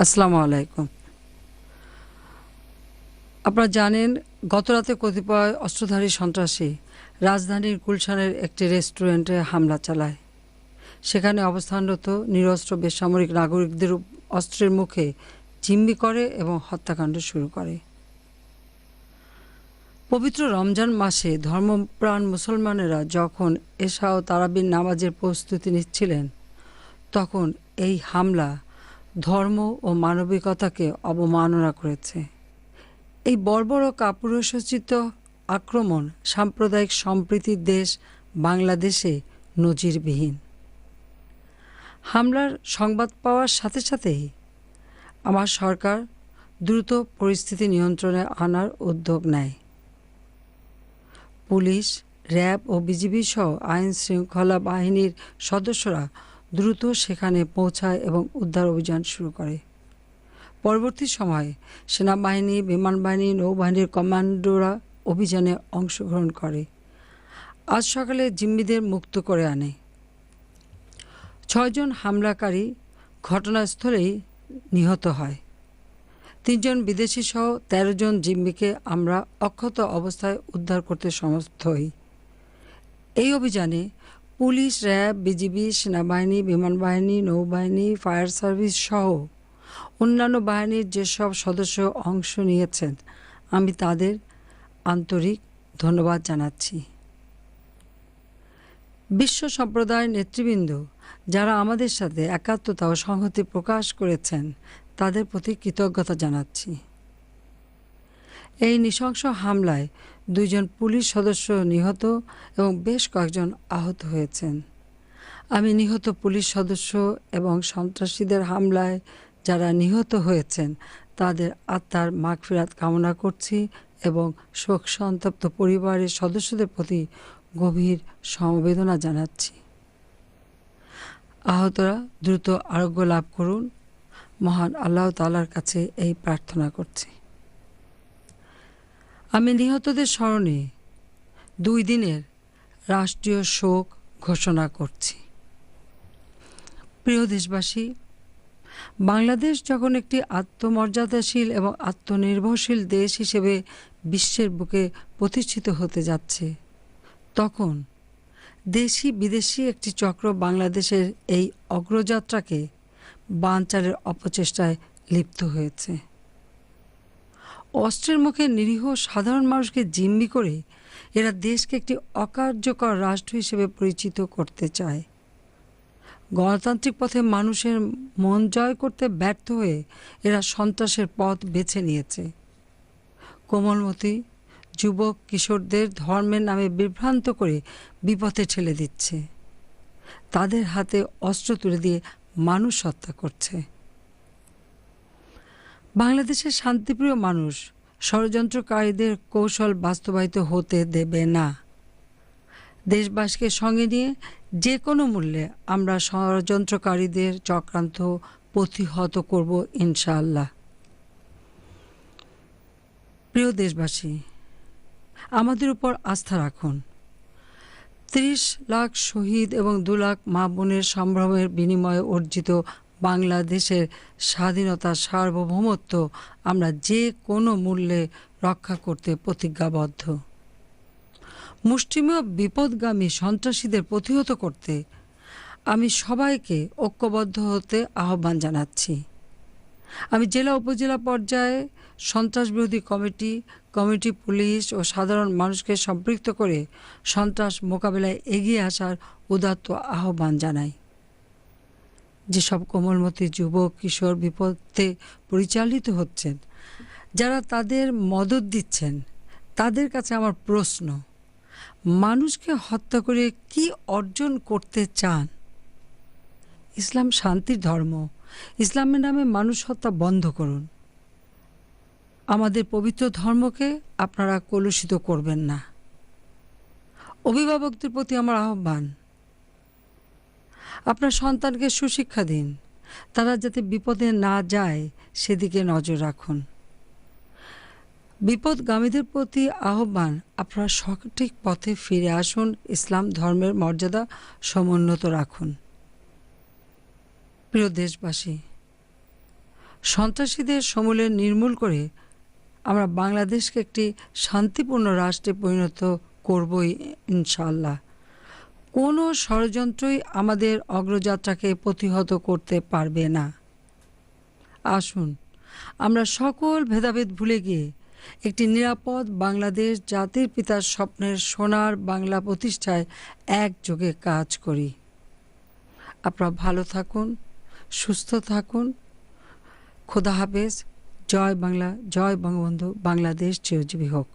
আসসালামু আলাইকুম। আপনারা জানেন গতরাতে কতিপয় অস্ত্রধারী সন্ত্রাসী রাজধানীর গুলশানের একটি রেস্টুরেন্টে হামলা চালায়। সেখানে অবস্থানরত নিরস্ত্র বেসামরিক নাগরিকদের অস্ত্রের মুখে জিম্মি করে এবং হত্যাকাণ্ড শুরু করে। পবিত্র রমজান মাসে ধর্মপ্রাণ মুসলমানেরা যখন এশা ও তারাবির নামাজের প্রস্তুতি নিচ্ছিলেন, তখন এই হামলা ধর্ম ও মানবিকতাকে অবমাননা করেছে। এই বর্বর ও কাপুরুষোচিত আক্রমণ সাম্প্রদায়িক সম্প্রীতির দেশ বাংলাদেশে নজিরবিহীন। হামলার সংবাদ পাওয়ার সাথে সাথেই আমার সরকার দ্রুত পরিস্থিতি নিয়ন্ত্রণে আনার উদ্যোগ নেয়। পুলিশ, র্যাব ও বিজিবি সহ আইন শৃঙ্খলা বাহিনীর সদস্যরা দ্রুত সেখানে পৌঁছায় এবং উদ্ধার অভিযান শুরু করে। পরবর্তী সময়ে সেনাবাহিনী, বিমান বাহিনী, নৌবাহিনীর কমান্ডোরা অভিযানে অংশগ্রহণ করে। আজ সকালে জিম্মিদের মুক্ত করে আনে। 6 জন হামলাকারী ঘটনাস্থলেই নিহত হয়। 3 জন বিদেশি সহ 13 জন জিম্মিকে আমরা অক্ষত অবস্থায় উদ্ধার করতে সমর্থ হই। এই অভিযানে পুলিশ, র্যাব, বিজিবি, সেনাবাহিনী, বিমান বাহিনী, নৌবাহিনী, ফায়ার সার্ভিস সহ অন্যান্য বাহিনীর যেসব সদস্য অংশ নিয়েছেন, আমি তাদের আন্তরিক ধন্যবাদ জানাচ্ছি। বিশ্ব সম্প্রদায়ের নেতৃবৃন্দ যারা আমাদের সাথে একাত্মতা ও সংহতি প্রকাশ করেছেন, তাদের প্রতি কৃতজ্ঞতা জানাচ্ছি। এই নৃশংস হামলায় 2 জন পুলিশ সদস্য নিহত এবং বেশ কয়েকজন আহত হয়েছেন। আমি নিহত পুলিশ সদস্য এবং সন্ত্রাসীদের হামলায় যারা নিহত হয়েছেন তাদের আত্মার মাগফিরাত কামনা করছি এবং শোক সন্তপ্ত পরিবারের সদস্যদের প্রতি গভীর সমবেদনা জানাচ্ছি। আহতরা দ্রুত আরোগ্য লাভ করুন, মহান আল্লাহ তাআলার কাছে এই প্রার্থনা করছি। আমি নিহতদের স্মরণে 2 দিনের রাষ্ট্রীয় শোক ঘোষণা করছি। প্রিয় দেশবাসী, বাংলাদেশ যখন একটি আত্মমর্যাদাশীল এবং আত্মনির্ভরশীল দেশ হিসেবে বিশ্বের বুকে প্রতিষ্ঠিত হতে যাচ্ছে, তখন দেশি বিদেশি একটি চক্র বাংলাদেশের এই অগ্রযাত্রাকে বানচালের অপচেষ্টায় লিপ্ত হয়েছে। অস্ত্রের মুখে নিরীহ সাধারণ মানুষকে জিম্মি করে এরা দেশকে একটি অকার্যকর রাষ্ট্র হিসেবে পরিচিত করতে চায়। গণতান্ত্রিক পথে মানুষের মন জয় করতে ব্যর্থ হয়ে এরা সন্ত্রাসের পথ বেছে নিয়েছে। কোমলমতি যুবক কিশোরদের ধর্মের নামে বিভ্রান্ত করে বিপথে ঠেলে দিচ্ছে। তাদের হাতে অস্ত্র তুলে দিয়ে মানুষ হত্যা করছে। বাংলাদেশের শান্তিপ্রিয় মানুষ ষড়যন্ত্রকারীদের কৌশল বাস্তবায়িত হতে দেবে না। দেশবাসীকে সঙ্গে নিয়ে যে কোনো মূল্যে আমরা ষড়যন্ত্রকারীদের চক্রান্ত প্রতিহত করব ইনশাআল্লাহ। প্রিয় দেশবাসী, আমাদের উপর আস্থা রাখুন। 30 লাখ শহীদ এবং 2 লাখ মা বোনের সম্ভ্রমের বিনিময়ে অর্জিত বাংলাদেশের স্বাধীনতা, সার্বভৌমত্ব আমরা যে কোনো মূল্যে রক্ষা করতে প্রতিজ্ঞাবদ্ধ। মুষ্টিমেয় বিপদগামী সন্ত্রাসীদের প্রতিহত করতে আমি সবাইকে ঐক্যবদ্ধ হতে আহ্বান জানাচ্ছি। আমি জেলা উপজেলা পর্যায়ে সন্ত্রাসবিরোধী কমিটি, পুলিশ ও সাধারণ মানুষকে সম্পৃক্ত করে সন্ত্রাস মোকাবেলায় এগিয়ে আসার উদাত্ত আহ্বান জানাই। যেসব কোমলমতি যুবক কিশোর বিপদে পরিচালিত হচ্ছেন, যারা তাদের মদত দিচ্ছেন, তাদের কাছে আমার প্রশ্ন, মানুষকে হত্যা করে কি অর্জন করতে চান? ইসলাম শান্তির ধর্ম। ইসলামের নামে মানুষ হত্যা বন্ধ করুন। আমাদের পবিত্র ধর্মকে আপনারা কলুষিত করবেন না। অভিভাবকদের প্রতি আমার আহ্বান, আপনার সন্তানকে সুশিক্ষা দিন। তারা যাতে বিপদে না যায় সেদিকে নজর রাখুন। বিপদগামীদের প্রতি আহ্বান, আপনারা সঠিক পথে ফিরে আসুন। ইসলাম ধর্মের মর্যাদা সমুন্নত রাখুন। প্রিয় দেশবাসী, সন্ত্রাসীদের সমূলে নির্মূল করে আমরা বাংলাদেশকে একটি শান্তিপূর্ণ রাষ্ট্রে পরিণত করবই ইনশাআল্লাহ। কোনো ষড়যন্ত্রই আমাদের অগ্রযাত্রাকে প্রতিহত করতে পারবে না। আসুন আমরা সকল ভেদাভেদ ভুলে গিয়ে একটি নিরাপদ বাংলাদেশ, জাতির পিতার স্বপ্নের সোনার বাংলা প্রতিষ্ঠায় একযোগে কাজ করি। আপনারা ভালো থাকুন, সুস্থ থাকুন। খোদা হাফেজ। জয় বাংলা, জয় বঙ্গবন্ধু। বাংলাদেশ চিরজীবী হোক।